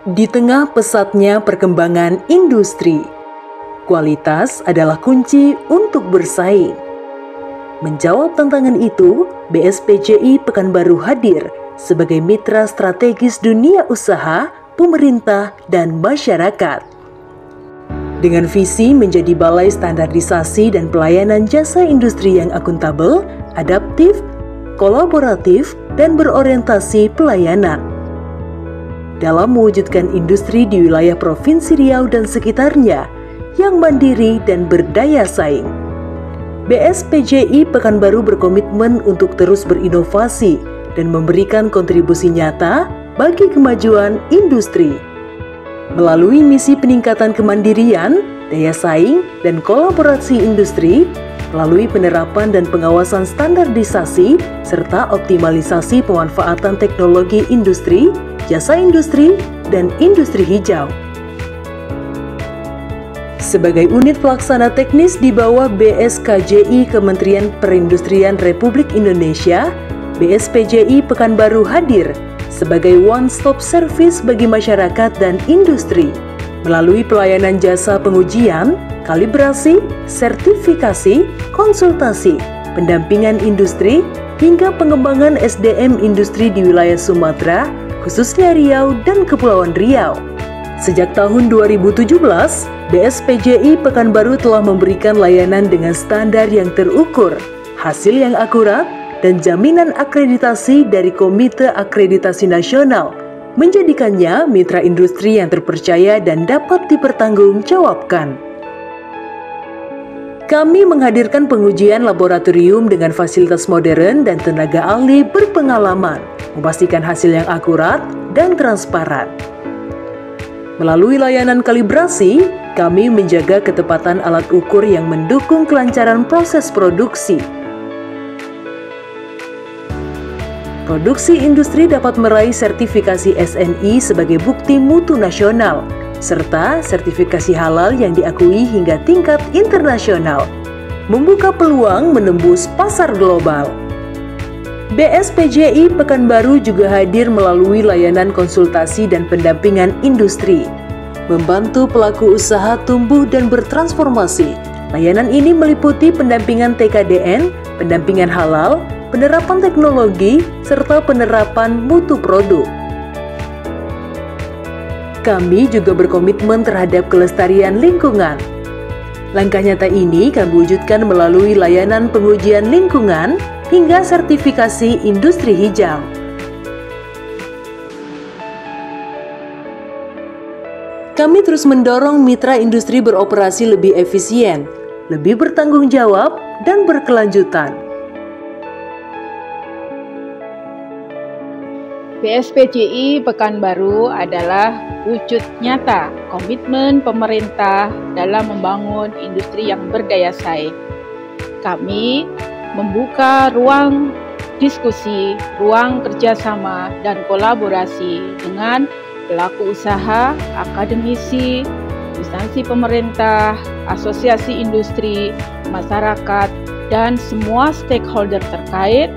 Di tengah pesatnya perkembangan industri, kualitas adalah kunci untuk bersaing. Menjawab tantangan itu, BSPJI Pekanbaru hadir sebagai mitra strategis dunia usaha, pemerintah, dan masyarakat. Dengan visi menjadi balai standarisasi dan pelayanan jasa industri yang akuntabel, adaptif, kolaboratif, dan berorientasi pelayanan. Dalam mewujudkan industri di wilayah Provinsi Riau dan sekitarnya yang mandiri dan berdaya saing, BSPJI Pekanbaru berkomitmen untuk terus berinovasi dan memberikan kontribusi nyata bagi kemajuan industri. Melalui misi peningkatan kemandirian, daya saing, dan kolaborasi industri, melalui penerapan dan pengawasan standarisasi, serta optimalisasi pemanfaatan teknologi industri, jasa industri, dan industri hijau. Sebagai unit pelaksana teknis di bawah BSKJI Kementerian Perindustrian Republik Indonesia, BSPJI Pekanbaru hadir sebagai one-stop service bagi masyarakat dan industri, melalui pelayanan jasa pengujian, kalibrasi, sertifikasi, konsultasi, pendampingan industri, hingga pengembangan SDM industri di wilayah Sumatera, khususnya Riau dan Kepulauan Riau. Sejak tahun 2017, BSPJI Pekanbaru telah memberikan layanan dengan standar yang terukur, hasil yang akurat, dan jaminan akreditasi dari Komite Akreditasi Nasional, menjadikannya mitra industri yang terpercaya dan dapat dipertanggungjawabkan. Kami menghadirkan pengujian laboratorium dengan fasilitas modern dan tenaga ahli berpengalaman, memastikan hasil yang akurat dan transparan. Melalui layanan kalibrasi, kami menjaga ketepatan alat ukur yang mendukung kelancaran proses produksi. Produksi industri dapat meraih sertifikasi SNI sebagai bukti mutu nasional, serta sertifikasi halal yang diakui hingga tingkat internasional, membuka peluang menembus pasar global. BSPJI Pekanbaru juga hadir melalui layanan konsultasi dan pendampingan industri, membantu pelaku usaha tumbuh dan bertransformasi. Layanan ini meliputi pendampingan TKDN, pendampingan halal, penerapan teknologi, serta penerapan mutu produk. Kami juga berkomitmen terhadap kelestarian lingkungan. Langkah nyata ini kami wujudkan melalui layanan pengujian lingkungan hingga sertifikasi industri hijau. Kami terus mendorong mitra industri beroperasi lebih efisien, lebih bertanggung jawab, dan berkelanjutan. BSPJI Pekanbaru adalah wujud nyata komitmen pemerintah dalam membangun industri yang berdaya saing. Kami membuka ruang diskusi, ruang kerjasama, dan kolaborasi dengan pelaku usaha, akademisi, instansi pemerintah, asosiasi industri, masyarakat, dan semua stakeholder terkait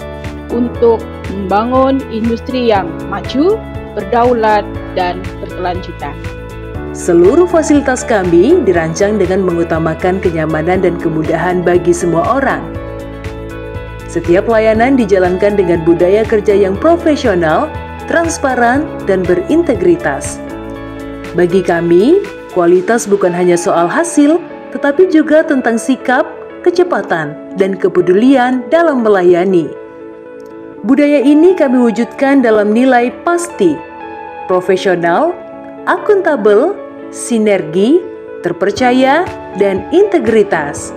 untuk membangun industri yang maju, berdaulat, dan berkelanjutan. Seluruh fasilitas kami dirancang dengan mengutamakan kenyamanan dan kemudahan bagi semua orang. Setiap layanan dijalankan dengan budaya kerja yang profesional, transparan, dan berintegritas. Bagi kami, kualitas bukan hanya soal hasil, tetapi juga tentang sikap, kecepatan, dan kepedulian dalam melayani. Budaya ini kami wujudkan dalam nilai pasti, profesional, akuntabel, sinergi, terpercaya, dan integritas.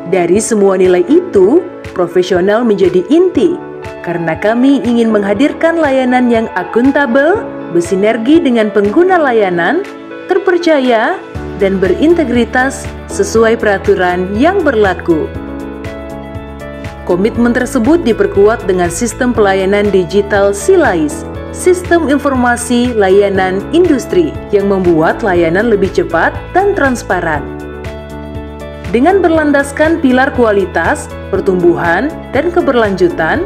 Dari semua nilai itu, profesional menjadi inti, karena kami ingin menghadirkan layanan yang akuntabel, bersinergi dengan pengguna layanan, terpercaya, dan berintegritas sesuai peraturan yang berlaku. Komitmen tersebut diperkuat dengan sistem pelayanan digital SILAIS, Sistem Informasi Layanan Industri, yang membuat layanan lebih cepat dan transparan. Dengan berlandaskan pilar kualitas, pertumbuhan, dan keberlanjutan,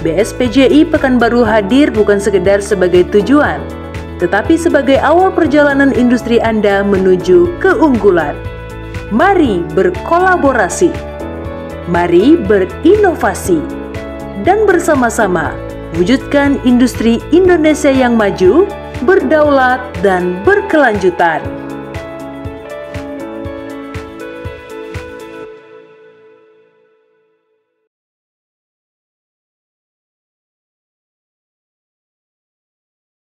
BSPJI Pekanbaru hadir bukan sekedar sebagai tujuan, tetapi sebagai awal perjalanan industri Anda menuju keunggulan. Mari berkolaborasi, mari berinovasi, dan bersama-sama wujudkan industri Indonesia yang maju, berdaulat, dan berkelanjutan.